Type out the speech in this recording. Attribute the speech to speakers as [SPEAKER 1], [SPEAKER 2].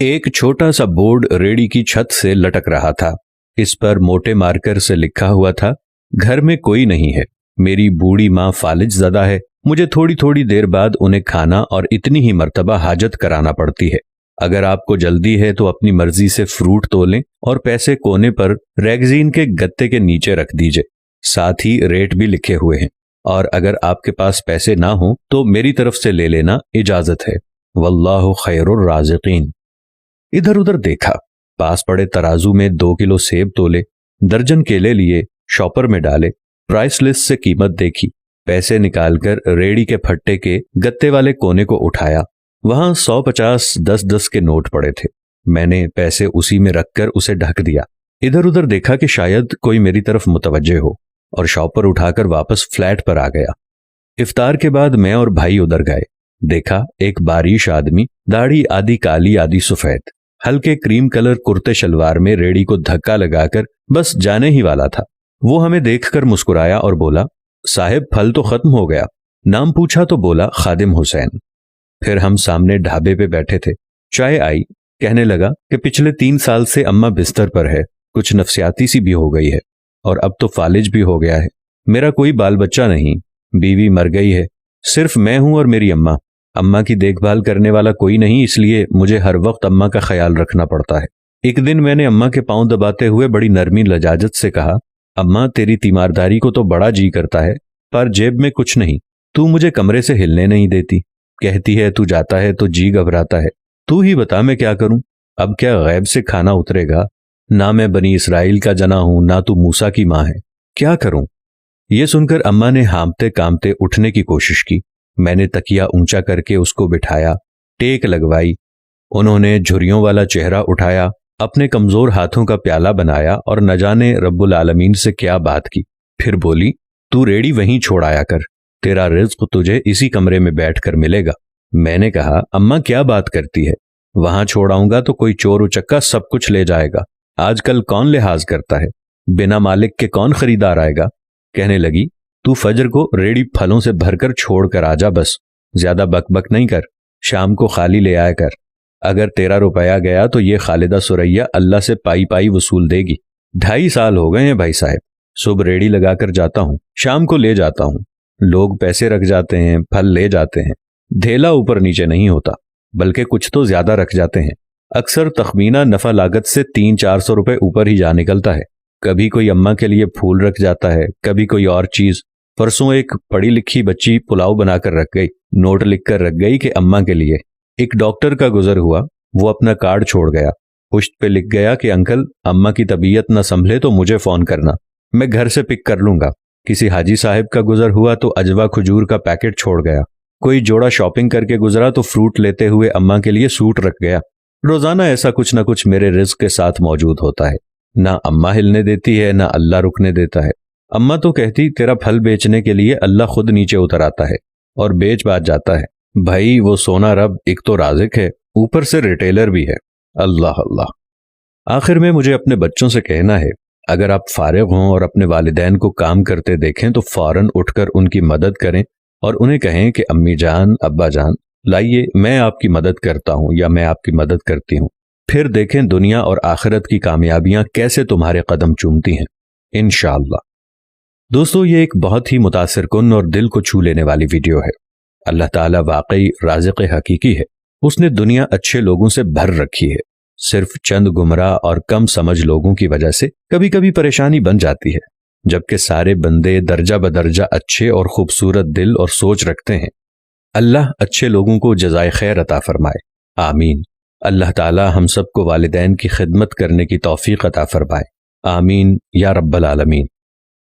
[SPEAKER 1] एक छोटा सा बोर्ड रेड़ी की छत से लटक रहा था। इस पर मोटे मार्कर से लिखा हुआ था, घर में कोई नहीं है, मेरी बूढ़ी माँ फालिज ज़दा है, मुझे थोड़ी थोड़ी देर बाद उन्हें खाना और इतनी ही मर्तबा हाजत कराना पड़ती है। अगर आपको जल्दी है तो अपनी मर्जी से फ्रूट तोलें और पैसे कोने पर रैगजीन के गत्ते के नीचे रख दीजिए। साथ ही रेट भी लिखे हुए हैं, और अगर आपके पास पैसे ना हो तो मेरी तरफ से ले लेना, इजाजत है। वल्लाहु खैरुर राज़िकीन। इधर उधर देखा, पास पड़े तराजू में 2 किलो सेब तोले, दर्जन केले लिए, शॉपर में डाले, प्राइस लिस्ट से कीमत देखी, पैसे निकालकर रेड़ी के फट्टे के गत्ते वाले कोने को उठाया। वहां 100, 50, 10-10 के नोट पड़े थे। मैंने पैसे उसी में रखकर उसे ढक दिया। इधर उधर देखा कि शायद कोई मेरी तरफ मुतवज्जे हो, और शॉपर उठाकर वापस फ्लैट पर आ गया। इफ्तार के बाद मैं और भाई उधर गए। देखा एक बारिश आदमी, दाढ़ी आधी काली आधी सफेद, हल्के क्रीम कलर कुर्ते शलवार में रेड़ी को धक्का लगाकर बस जाने ही वाला था। वो हमें देखकर मुस्कुराया और बोला, साहिब फल तो खत्म हो गया। नाम पूछा तो बोला, खादिम हुसैन। फिर हम सामने ढाबे पे बैठे थे, चाय आई। कहने लगा कि पिछले 3 साल से अम्मा बिस्तर पर है, कुछ नफसियाती सी भी हो गई है, और अब तो फालिज भी हो गया है। मेरा कोई बाल बच्चा नहीं, बीवी मर गई है, सिर्फ मैं हूं और मेरी अम्मा। अम्मा की देखभाल करने वाला कोई नहीं, इसलिए मुझे हर वक्त अम्मा का ख्याल रखना पड़ता है। एक दिन मैंने अम्मा के पांव दबाते हुए बड़ी नरमी लजाजत से कहा, अम्मा तेरी तीमारदारी को तो बड़ा जी करता है, पर जेब में कुछ नहीं, तू मुझे कमरे से हिलने नहीं देती, कहती है तू जाता है तो जी घबराता है, तू ही बता मैं क्या करूं। अब क्या गैब से खाना उतरेगा? ना मैं बनी इसराइल का जना हूं, ना तू मूसा की माँ है, क्या करूं? ये सुनकर अम्मा ने हांपते कांपते उठने की कोशिश की। मैंने तकिया ऊंचा करके उसको बिठाया, टेक लगवाई। उन्होंने झुर्रियों वाला चेहरा उठाया, अपने कमजोर हाथों का प्याला बनाया और न जाने रब्बुल आलमीन से क्या बात की। फिर बोली, तू रेड़ी वहीं छोड़ आया कर, तेरा रिज्क तुझे इसी कमरे में बैठकर मिलेगा। मैंने कहा, अम्मा क्या बात करती है, वहां छोड़ आऊंगा तो कोई चोर उचक्का सब कुछ ले जाएगा। आजकल कौन लिहाज करता है, बिना मालिक के कौन खरीदार आएगा। कहने लगी, तू फजर को रेड़ी फलों से भरकर छोड़ कर आजा, बस ज्यादा बकबक नहीं कर, शाम को खाली ले आया कर। अगर तेरा रुपया गया तो ये खालिदा सुरैया अल्लाह से पाई पाई वसूल देगी। 2.5 साल हो गए हैं भाई साहब, सुबह रेड़ी लगाकर जाता हूँ, शाम को ले जाता हूँ। लोग पैसे रख जाते हैं, फल ले जाते हैं, धेला ऊपर नीचे नहीं होता, बल्कि कुछ तो ज्यादा रख जाते हैं। अक्सर तखमीना नफा लागत से 300-400 रुपए ऊपर ही जा निकलता है। कभी कोई अम्मा के लिए फूल रख जाता है, कभी कोई और चीज। परसों एक पढ़ी लिखी बच्ची पुलाव बनाकर रख गई, नोट लिखकर रख गई कि अम्मा के लिए। एक डॉक्टर का गुजर हुआ, वो अपना कार्ड छोड़ गया, पुश्त पे लिख गया कि अंकल अम्मा की तबीयत न संभले तो मुझे फोन करना, मैं घर से पिक कर लूंगा। किसी हाजी साहब का गुजर हुआ तो अजवा खजूर का पैकेट छोड़ गया। कोई जोड़ा शॉपिंग करके गुजरा तो फ्रूट लेते हुए अम्मा के लिए सूट रख गया। रोजाना ऐसा कुछ न कुछ मेरे रिज्क के साथ मौजूद होता है। ना अम्मा हिलने देती है, ना अल्लाह रुकने देता है। अम्मा तो कहती, तेरा फल बेचने के लिए अल्लाह खुद नीचे उतर आता है और बेच बाच जाता है। भाई वो सोना रब एक तो राज़िक है, ऊपर से रिटेलर भी है। अल्लाह अल्लाह। आखिर में मुझे अपने बच्चों से कहना है, अगर आप फारिग हों और अपने वालिदैन को काम करते देखें तो फौरन उठकर उनकी मदद करें और उन्हें कहें कि अम्मी जान, अब्बा जान, लाइए मैं आपकी मदद करता हूं या मैं आपकी मदद करती हूं। फिर देखें दुनिया और आखिरत की कामयाबियां कैसे तुम्हारे कदम चूमती हैं, इंशाअल्लाह। दोस्तों, ये एक बहुत ही मुतासिर कुन और दिल को छू लेने वाली वीडियो है। अल्लाह ताला वाकई राज़िक़ हकीकी है। उसने दुनिया अच्छे लोगों से भर रखी है। सिर्फ चंद गुमराह और कम समझ लोगों की वजह से कभी कभी परेशानी बन जाती है, जबकि सारे बंदे दर्जा बदर्जा अच्छे और खूबसूरत दिल और सोच रखते हैं। अल्लाह अच्छे लोगों को जज़ाए खैर अता फरमाए, आमीन। अल्लाह ताला हम सबको वालिदैन की खिदमत करने की तौफीक अता फरमाए, आमीन या रब्बल आलमीन।